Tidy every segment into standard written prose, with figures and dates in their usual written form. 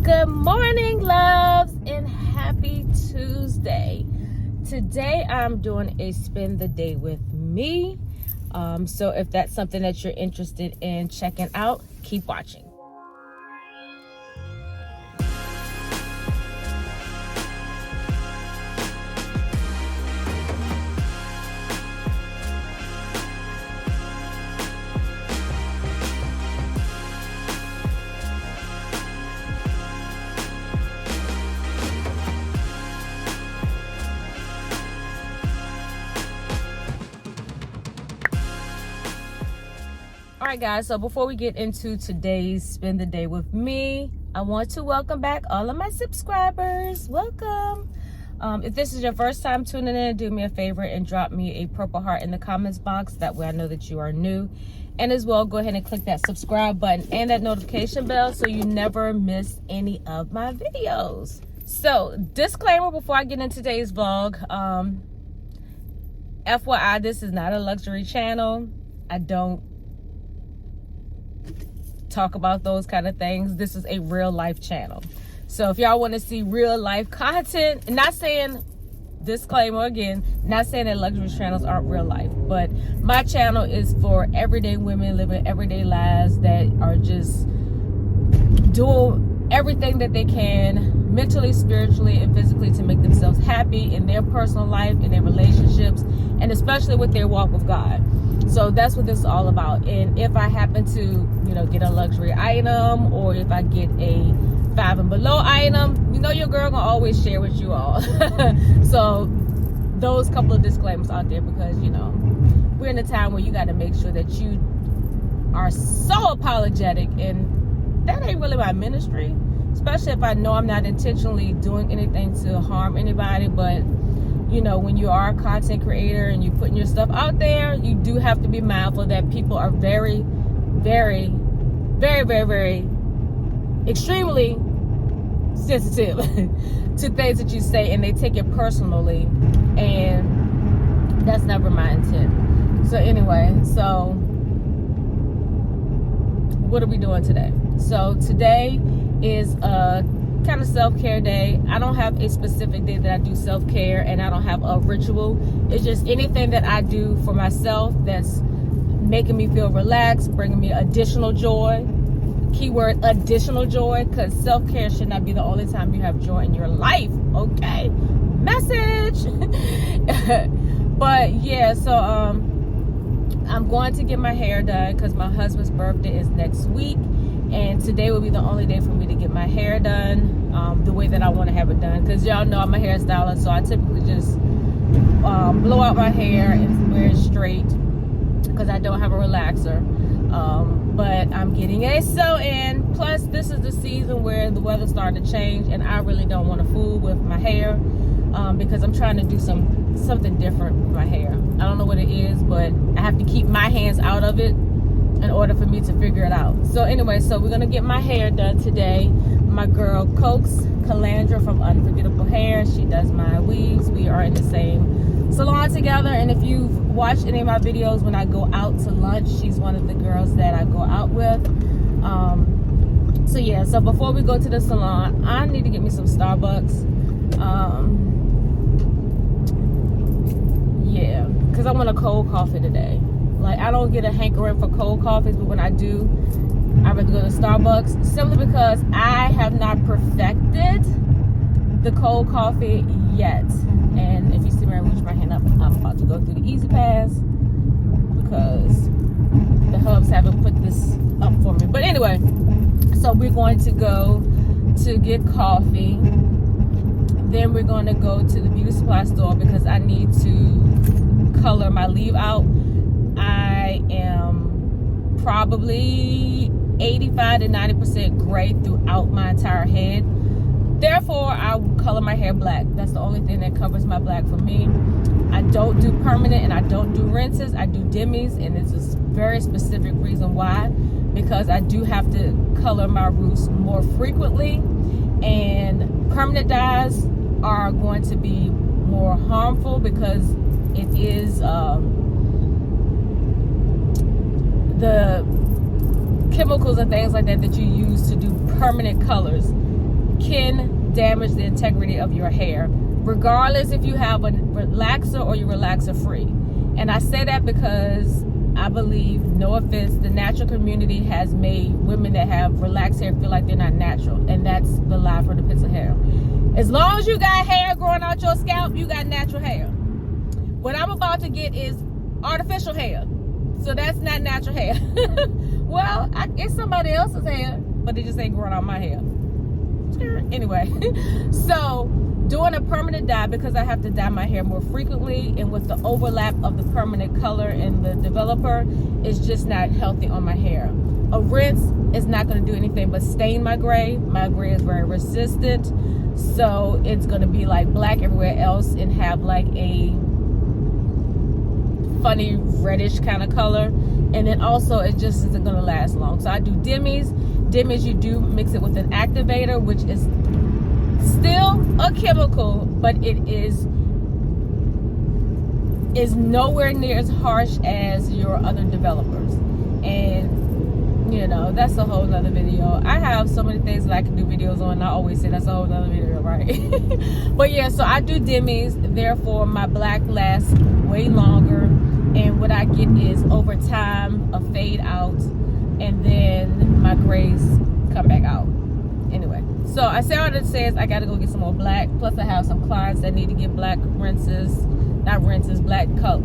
Good morning, loves, and happy Tuesday. Today I'm doing a spend the day with me. So if that's something that you're interested in checking out, keep watching. All right, guys, so before we get into today's spend the day with me, I want to welcome back all of my subscribers. Welcome. If this is your first time tuning in, do me a favor and drop me a purple heart in the comments box. That way I know that you are new. And as well, go ahead and click that subscribe button and that notification bell so you never miss any of my videos. So, disclaimer before I get into today's vlog. FYI, this is not a luxury channel. I don't talk about those kind of things. This is a real life channel. So if y'all want to see real life content, not saying, disclaimer again, not saying that luxury channels aren't real life, but my channel is for everyday women living everyday lives that are just doing everything that they can mentally, spiritually, and physically to make themselves happy in their personal life, in their relationships, and especially with their walk with God. So that's what this is all about. And if I happen to, get a luxury item, or if I get a 5 and below item, your girl gonna always share with you all. So those couple of disclaimers out there, because we're in a time where you got to make sure that you are so apologetic, and that ain't really my ministry, especially if I know I'm not intentionally doing anything to harm anybody. But when you are a content creator and you're putting your stuff out there, you do have to be mindful that people are very, very, very, very, very extremely sensitive to things that you say, and they take it personally, and that's never my intent. So anyway, so what are we doing today? So today is a kind of self-care day. I don't have a specific day that I do self-care, and I don't have a ritual. It's just anything that I do for myself that's making me feel relaxed, bringing me additional joy. Keyword additional joy, because self-care should not be the only time you have joy in your life. Okay, message. But yeah, so I'm going to get my hair done because my husband's birthday is next week, and today will be the only day for me to get my hair done the way that I want to have it done, because y'all know I'm a hairstylist, so I typically just blow out my hair and wear it straight because I don't have a relaxer. But I'm getting a sew-in. Plus, this is the season where the weather's starting to change, and I really don't want to fool with my hair because I'm trying to do something different with my hair. I don't know what it is, but I have to keep my hands out of it in order for me to figure it out. So anyway, so we're gonna get my hair done today. My girl Calandra from Unforgettable Hair, she does my weaves. We are in the same salon together, and if you've watched any of my videos when I go out to lunch, she's one of the girls that I go out with. So yeah, so before we go to the salon, I need to get me some Starbucks. Yeah, because I want a cold coffee today. Like, I don't get a hankering for cold coffees, but when I do, I rather go to Starbucks, simply because I have not perfected the cold coffee yet. And if you see me reach my hand up, I'm about to go through the Easy Pass because the hubs haven't put this up for me. But anyway, so we're going to go to get coffee. Then we're going to go to the beauty supply store because I need to color my leave out. I am probably 85 to 90% gray throughout my entire head. Therefore, I color my hair black. That's the only thing that covers my black for me. I don't do permanent and I don't do rinses. I do demis, and it's a very specific reason why. Because I do have to color my roots more frequently, and permanent dyes are going to be more harmful because it is the chemicals and things like that that you use to do permanent colors can damage the integrity of your hair, regardless if you have a relaxer or you're relaxer free. And I say that because I believe, no offense, the natural community has made women that have relaxed hair feel like they're not natural, and that's the lie from the pits of hell. As long as you got hair growing out your scalp, you got natural hair. What I'm about to get is artificial hair, so that's not natural hair. Well, it's somebody else's hair, but it just ain't growing out my hair. Anyway, so doing a permanent dye, because I have to dye my hair more frequently, and with the overlap of the permanent color and the developer, it's just not healthy on my hair. A rinse is not going to do anything but stain my gray. My gray is very resistant, so it's going to be like black everywhere else and have like a funny reddish kind of color. And then also it just isn't going to last long. So I do dimmies. You do mix it with an activator, which is still a chemical, but it is nowhere near as harsh as your other developers. And you know, that's a whole nother video. I have so many things that I can do videos on. I always say that's a whole nother video, right? But yeah, so I do dimmies, therefore my black lasts way longer, and what I get is over time a fade out, and then my grays come back out. Anyway, so I say all that says I gotta go get some more black, plus I have some clients that need to get black black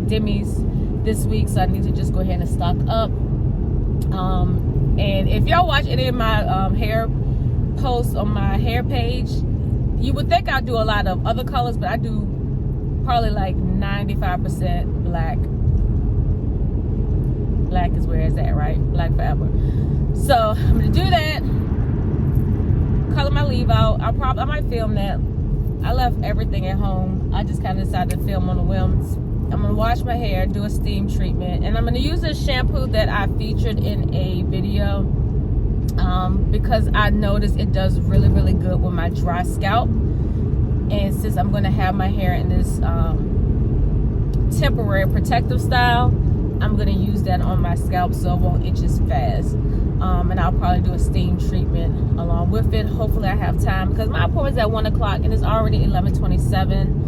dimmies this week, so I need to just go ahead and stock up. And if y'all watch any of my hair posts on my hair page, you would think I do a lot of other colors, but I do probably like 95% black. Black is where it's at, right? Black forever. So I'm gonna do that, color my leave out. I might film that. I left everything at home. I just kind of decided to film on the whims. I'm gonna wash my hair, do a steam treatment, and I'm gonna use this shampoo that I featured in a video because I noticed it does really, really good with my dry scalp. And since I'm gonna have my hair in this temporary protective style, I'm gonna use that on my scalp so it won't itch as fast. And I'll probably do a steam treatment along with it. Hopefully I have time, because my appointment's at 1 o'clock and it's already 11:27.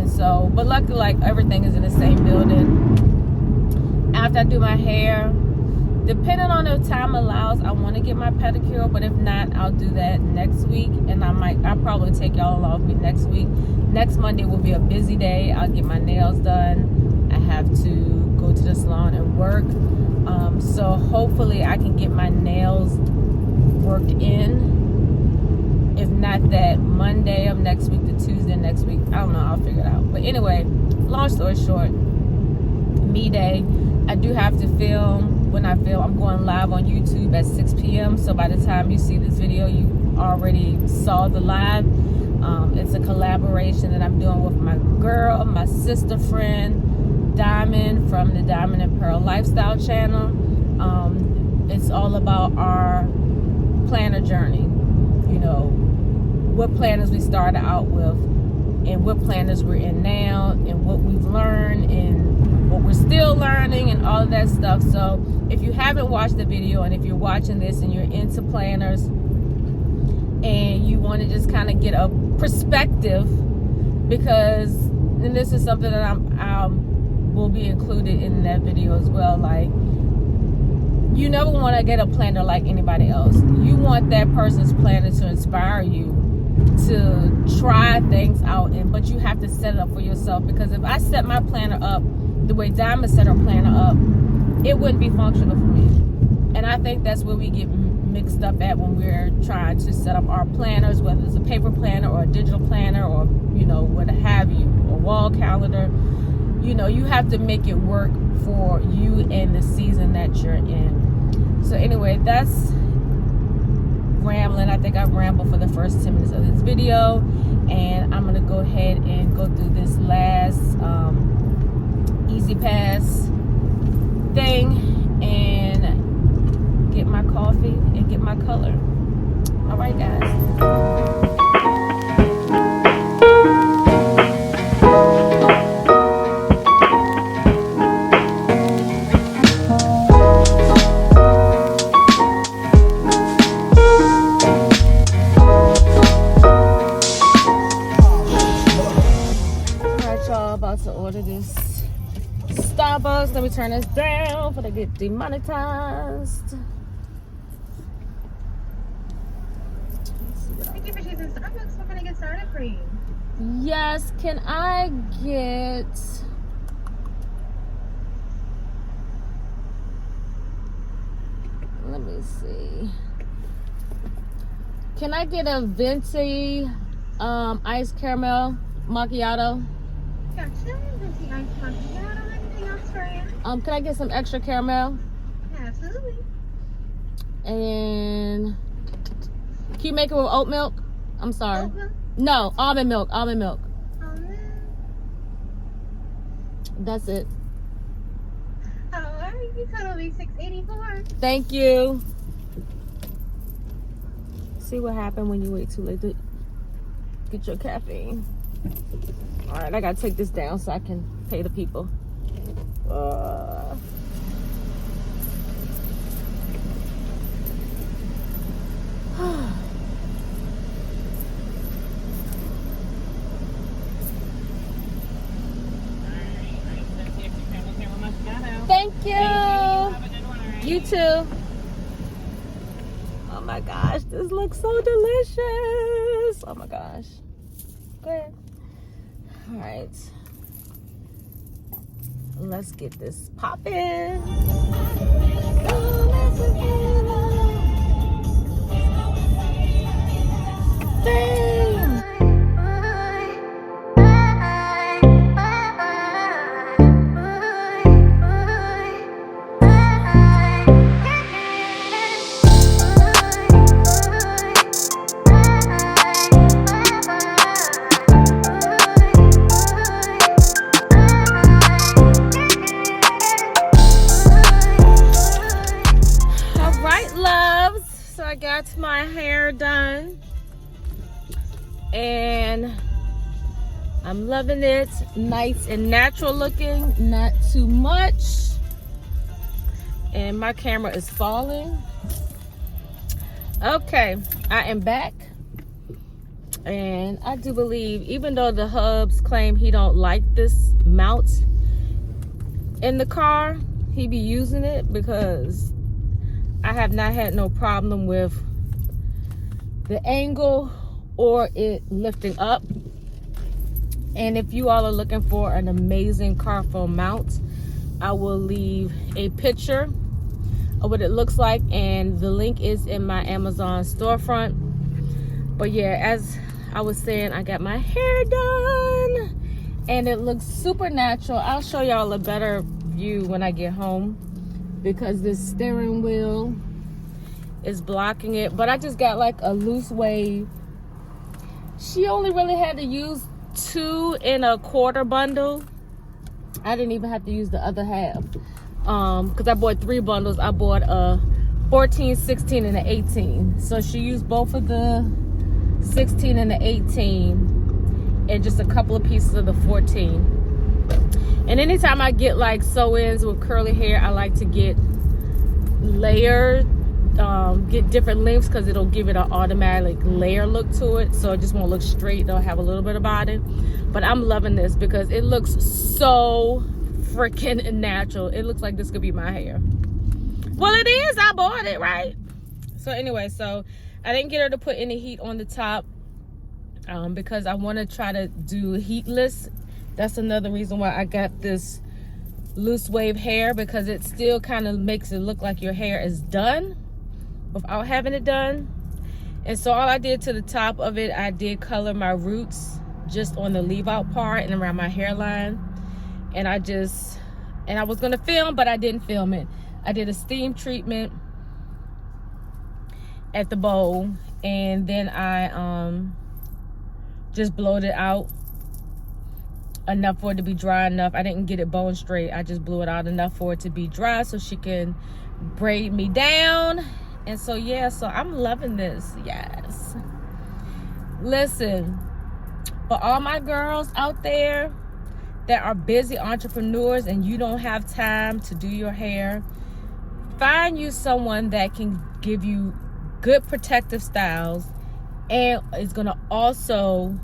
So, but luckily, like, everything is in the same building. After I do my hair, depending on if time allows, I want to get my pedicure, but if not, I'll do that next week, and I'll probably take y'all along with me next week. Next Monday will be a busy day. I'll get my nails done. I have to go to the salon and work. So hopefully I can get my nails worked in. If not that Monday of next week to Tuesday next week, I don't know, I'll figure it out. But anyway, long story short, me day. I do have to film. When I film, I'm going live on YouTube at 6 p.m. So by the time you see this video, you already saw the live. It's a collaboration that I'm doing with my girl, my sister friend, Diamond, from the Diamond and Pearl Lifestyle channel. It's all about our planner journey. You know, what planners we started out with, and what planners we're in now, and what we've learned, and what we're still learning, and all of that stuff. So if you haven't watched the video, and if you're watching this and you're into planners and you want to just kind of get a perspective, because, and this is something that I will be included in that video as well, like, you never want to get a planner like anybody else. You want that person's planner to inspire you to try things out, but you have to set it up for yourself. Because if I set my planner up the way Diamond set her planner up, it wouldn't be functional for me. And I think that's where we get mixed up at when we're trying to set up our planners, whether it's a paper planner or a digital planner, or, you know, what have you, a wall calendar. You know, you have to make it work for you and the season that you're in. So anyway, that's rambling. I think I've rambled for the first 10 minutes of this video, and I'm gonna go ahead and go through this last Easy Pass thing and get my coffee and get my color. All right, guys. turn this down before they get demonetized. Thank you for choosing Starbucks. What can I get started for you? Yes, can I get... Let me see. Can I get a venti iced caramel macchiato? Gotcha. Venti iced macchiato. Anything else for you? Can I get some extra caramel? Absolutely. And can you make it with oat milk? I'm sorry. Oat milk? No, almond milk. Almond milk. Almond. That's it. Alright, you total be $6.84. Thank you. See what happened when you wait too late to get your caffeine. All right, I gotta take this down so I can pay the people. Thank you. You too. Oh my gosh, this looks so delicious. Oh my gosh. Go ahead. All right. Let's get this popping. Dang. I got my hair done and I'm loving it. Nice and natural looking, not too much. And my camera is falling. Okay, I am back. And I do believe, even though the hubs claim he don't like this mount in the car, he be using it because I have not had no problem with the angle or it lifting up. And if you all are looking for an amazing car phone mount, I will leave a picture of what it looks like, and the link is in my Amazon storefront. But yeah, as I was saying, I got my hair done and it looks super natural. I'll show y'all a better view when I get home, because this steering wheel is blocking it. But I just got like a loose wave. She only really had to use 2 1/4 bundle. I didn't even have to use the other half because I bought 3 bundles. I bought a 14, 16, and an 18. So she used both of the 16 and the 18 and just a couple of pieces of the 14. And anytime I get like sew-ins with curly hair, I like to get layered, get different lengths, because it'll give it an automatic layer look to it. So it just won't look straight, they'll have a little bit of body. But I'm loving this because it looks so freaking natural. It looks like this could be my hair. Well, it is, I bought it, right? So anyway, so I didn't get her to put any heat on the top because I want to try to do heatless. That's another reason why I got this loose wave hair, because it still kind of makes it look like your hair is done without having it done. And so all I did to the top of it, I did color my roots just on the leave out part and around my hairline. And I was gonna film, but I didn't film it. I did a steam treatment at the bowl, and then I just blowed it out enough for it to be dry enough. I didn't get it bone straight. I just blew it out enough for it to be dry so she can braid me down. And so yeah, so I'm loving this. Yes. Listen, for all my girls out there that are busy entrepreneurs and you don't have time to do your hair, find you someone that can give you good protective styles and is gonna also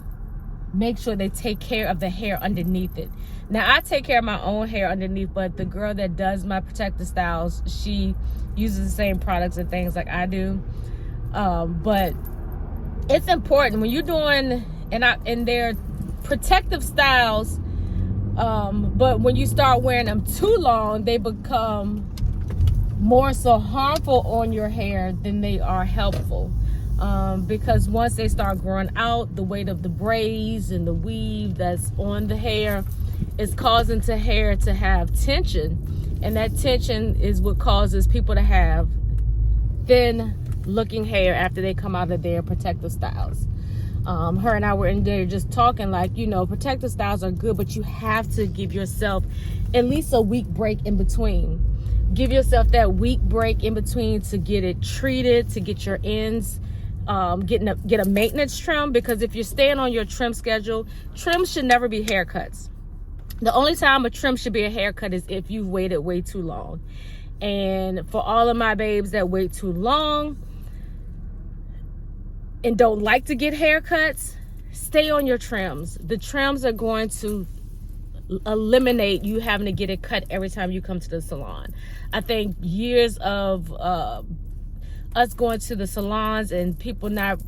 make sure they take care of the hair underneath it. Now, I take care of my own hair underneath, but the girl that does my protective styles, she uses the same products and things like I do. But it's important when you're doing, and they're protective styles, but when you start wearing them too long, they become more so harmful on your hair than they are helpful. Because once they start growing out, the weight of the braids and the weave that's on the hair is causing the hair to have tension, and that tension is what causes people to have thin looking hair after they come out of their protective styles. Her and I were in there just talking, like, you know, protective styles are good, but you have to give yourself at least a week break in between. Give yourself that week break in between to get it treated, to get your ends, get a maintenance trim, because if you're staying on your trim schedule, trims should never be haircuts. The only time a trim should be a haircut is if you've waited way too long. And for all of my babes that wait too long and don't like to get haircuts, stay on your trims. The trims are going to eliminate you having to get it cut every time you come to the salon. I think years of us going to the salons and people not,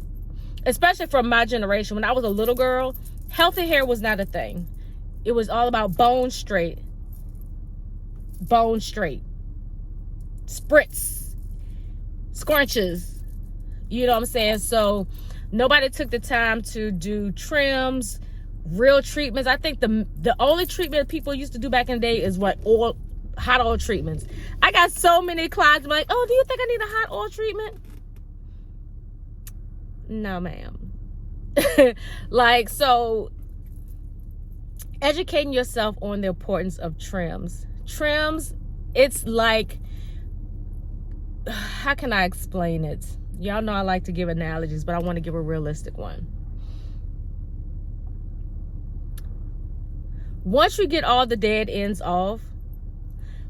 especially from my generation, when I was a little girl, healthy hair was not a thing. It was all about bone straight, spritz, scrunches, you know what I'm saying? So nobody took the time to do trims, real treatments. I think the only treatment people used to do back in the day is what, hot oil treatments. I got so many clients like, oh, do you think I need a hot oil treatment? No, ma'am. Like, so educating yourself on the importance of trims. Trims, it's like, how can I explain it? Y'all know I like to give analogies, but I want to give a realistic one. Once you get all the dead ends off,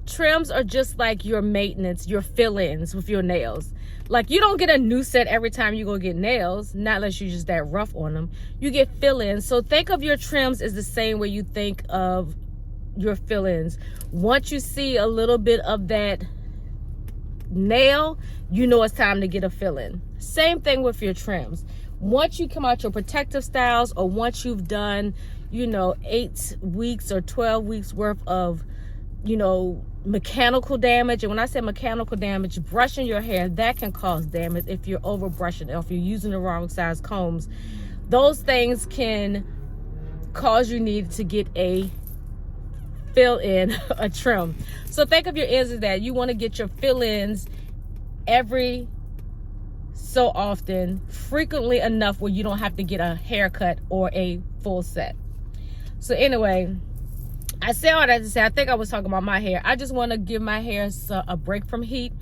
trims are just like your maintenance, your fill-ins with your nails. Like, you don't get a new set every time you go get nails, not unless you're just that rough on them. You get fill-ins. So think of your trims as the same way you think of your fill-ins. Once you see a little bit of that nail, you know it's time to get a fill-in. Same thing with your trims. Once you come out your protective styles, or once you've done, you know, 8 weeks or 12 weeks worth of, you know, mechanical damage. And when I say mechanical damage, brushing your hair, that can cause damage if you're over brushing, or if you're using the wrong size combs. Those things can cause you need to get a fill-in, a trim. So think of your ends as that. You want to get your fill-ins every so often, frequently enough where you don't have to get a haircut or a full set. So anyway, I say all that to say, I think I was talking about my hair. I just want to give my hair a break from heat.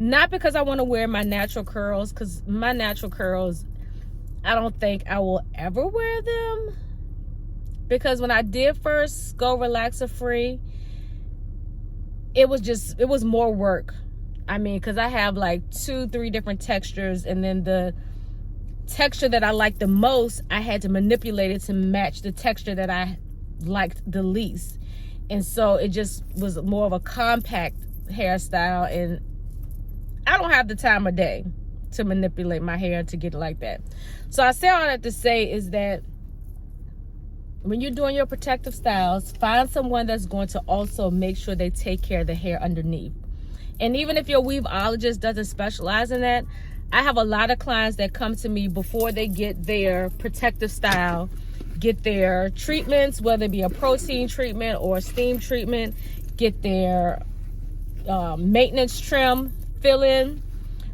Not because I want to wear my natural curls, because my natural curls, I don't think I will ever wear them. Because when I did first go relaxer free, it was more work. I mean, because I have like 2-3 different textures, and then the texture that I like the most, I had to manipulate it to match the texture that I liked the least. And so it just was more of a compact hairstyle, and I don't have the time of day to manipulate my hair to get it like that. So I say all that to say is that when you're doing your protective styles, find someone that's going to also make sure they take care of the hair underneath. And even if your weaveologist doesn't specialize in that, I have a lot of clients that come to me before they get their protective style, get their treatments, whether it be a protein treatment or a steam treatment, get their maintenance trim, fill in.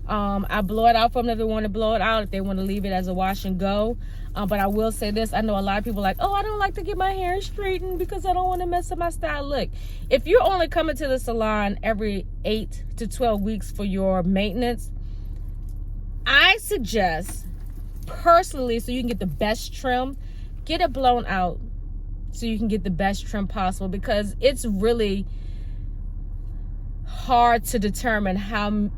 I blow it out for them if they want to blow it out, if they want to leave it as a wash and go. But I will say this, I know a lot of people are like, oh, I don't like to get my hair straightened because I don't want to mess up my style. Look, if you're only coming to the salon every 8 to 12 weeks for your maintenance, I suggest personally, so you can get the best trim, get it blown out so you can get the best trim possible, because it's really hard to determine how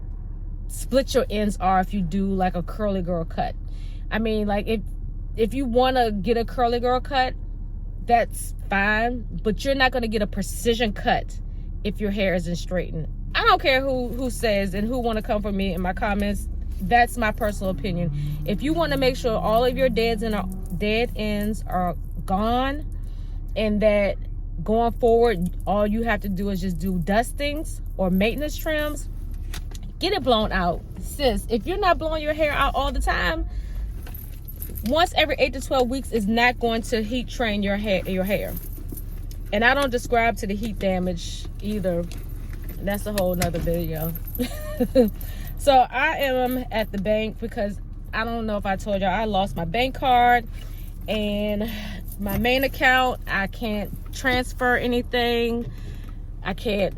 split your ends are if you do like a curly girl cut. I mean, like, if if you want to get a curly girl cut, that's fine, but you're not going to get a precision cut if your hair isn't straightened. I don't care who says and who want to come for me in my comments. That's my personal opinion. If you want to make sure all of your dead ends are gone, and that going forward all you have to do is just do dustings or maintenance trims, get it blown out. Sis, if you're not blowing your hair out all the time, once every 8 to 12 weeks is not going to heat train your hair. And I don't describe to the heat damage either. That's a whole nother video. So I am at the bank because I don't know if I told y'all, I lost my bank card and my main account. I can't transfer anything. I can't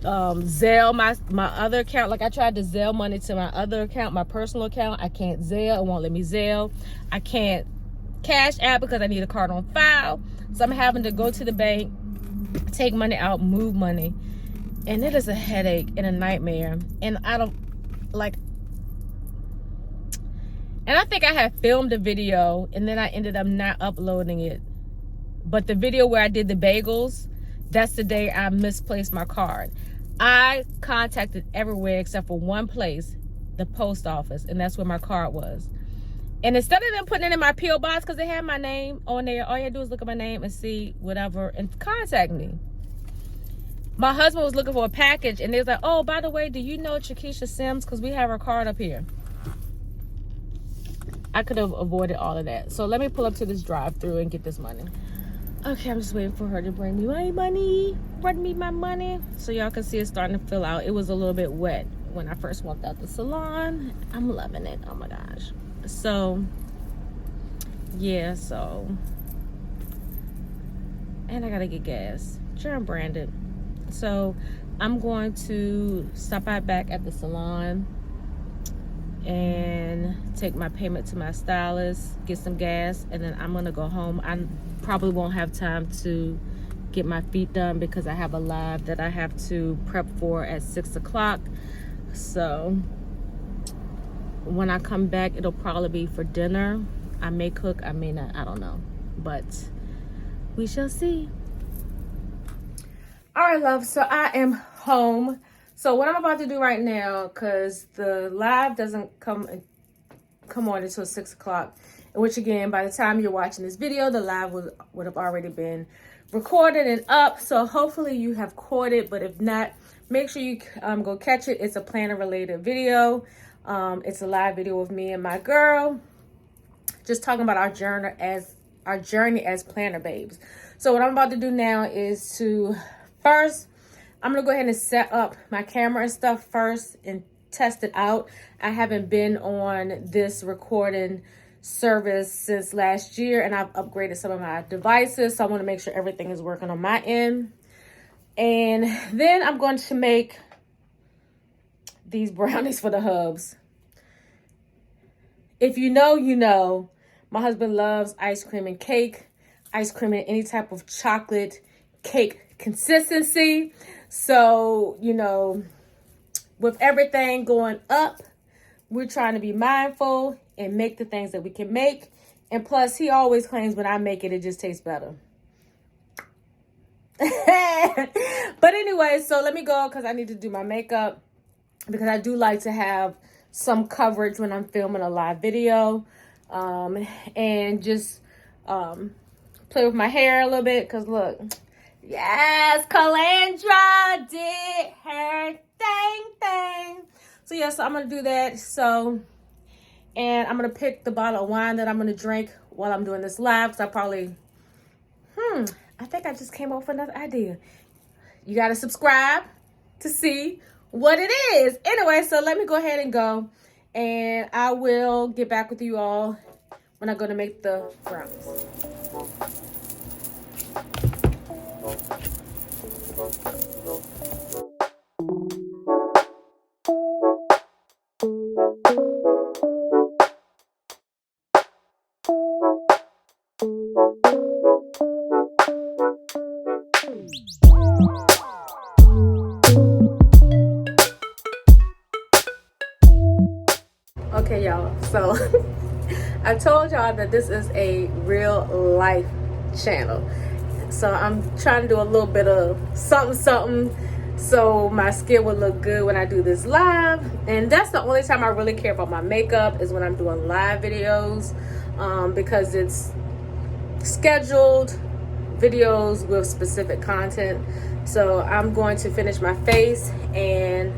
Zelle my other account. Like, I tried to Zelle money to my other account, my personal account. I can't Zelle. It won't let me Zelle. I can't Cash App because I need a card on file. So I'm having to go to the bank, take money out, move money. And it is a headache and a nightmare. And I don't like, and I think I had filmed a video and then I ended up not uploading it. But the video where I did the bagels, that's the day I misplaced my card. I contacted everywhere except for one place, the post office, and that's where my card was. And instead of them putting it in my P.O. box, because they had my name on there, all you had to do is look at my name and see whatever and contact me. My husband was looking for a package, and they was like, oh, by the way, do you know CheKesha Sims? Because we have her card up here. I could have avoided all of that. So let me pull up to this drive-thru and get this money. Okay, I'm just waiting for her to bring me my money. Bring me my money. So y'all can see it's starting to fill out. It was a little bit wet when I first walked out the salon. I'm loving it. Oh my gosh. So, yeah, so. And I gotta get gas. Sure, I'm branded. So I'm going to stop by back at the salon and take my payment to my stylist, get some gas, and then I'm gonna go home. I probably won't have time to get my feet done because I have a live that I have to prep for at 6 o'clock. So when I come back, it'll probably be for dinner. I may cook, I may not, I don't know, but we shall see. All right, love, so I am home. So what I'm about to do right now, because the live doesn't come on until 6 o'clock, which again, by the time you're watching this video, the live would have already been recorded and up. So hopefully you have caught it, but if not, make sure you go catch it. It's a planner related video. It's a live video with me and my girl, just talking about our journey as planner babes. So what I'm about to do now is to first, I'm gonna go ahead and set up my camera and stuff first and test it out. I haven't been on this recording service since last year, and I've upgraded some of my devices, so I want to make sure everything is working on my end. And then I'm going to make these brownies for the hubs. If you know, you know. My husband loves ice cream and cake, ice cream and any type of chocolate cake consistency. So, you know, with everything going up, we're trying to be mindful and make the things that we can make. And plus, he always claims when I make it, it just tastes better. But anyway, so let me go because I need to do my makeup, because I do like to have some coverage when I'm filming a live video, and just play with my hair a little bit, because look, yes, Calandra did her thing. So yeah, so I'm gonna do that. So, and I'm gonna pick the bottle of wine that I'm gonna drink while I'm doing this live, because I probably, I think I just came up with another idea. You gotta subscribe to see what it is. Anyway, so let me go ahead and go, and I will get back with you all when I go to make the brownies. Okay, y'all, so I told y'all that this is a real life channel. So I'm trying to do a little bit of something so my skin will look good when I do this live. And that's the only time I really care about my makeup, is when I'm doing live videos, because it's scheduled videos with specific content. So I'm going to finish my face and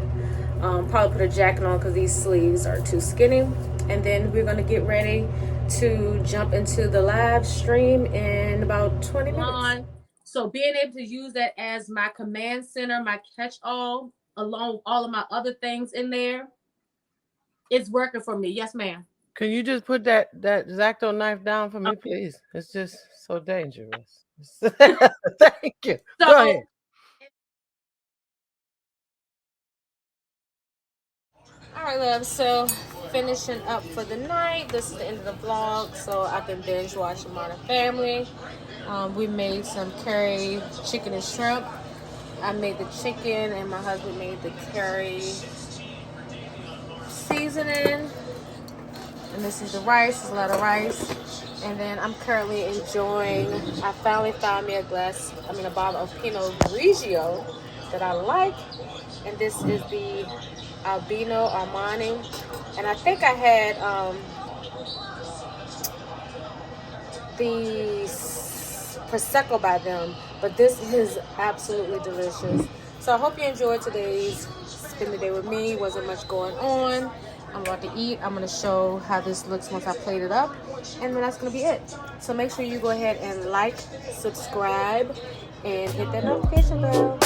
probably put a jacket on because these sleeves are too skinny. And then we're going to get ready to jump into the live stream in about 20 minutes. So being able to use that as my command center, my catch-all, along with all of my other things in there, it's working for me. Yes, ma'am. Can you just put that X-Acto knife down for me, please? It's just so dangerous. Thank you. So, go ahead. All right, love. So finishing up for the night. This is the end of the vlog, so I can binge watch Modern Family. We made some curry chicken and shrimp. I made the chicken, and my husband made the curry seasoning. And this is the rice. It's a lot of rice. And then I'm currently enjoying. I finally found me a bottle of Pinot Grigio that I like, and this is the Albino Armani, and I think I had the Prosecco by them, but this is absolutely delicious. So I hope you enjoyed today's spend the day with me. Wasn't much going on. I'm about to eat. I'm going to show how this looks once I plate it up, and then that's going to be it. So make sure you go ahead and like, subscribe, and hit that notification bell.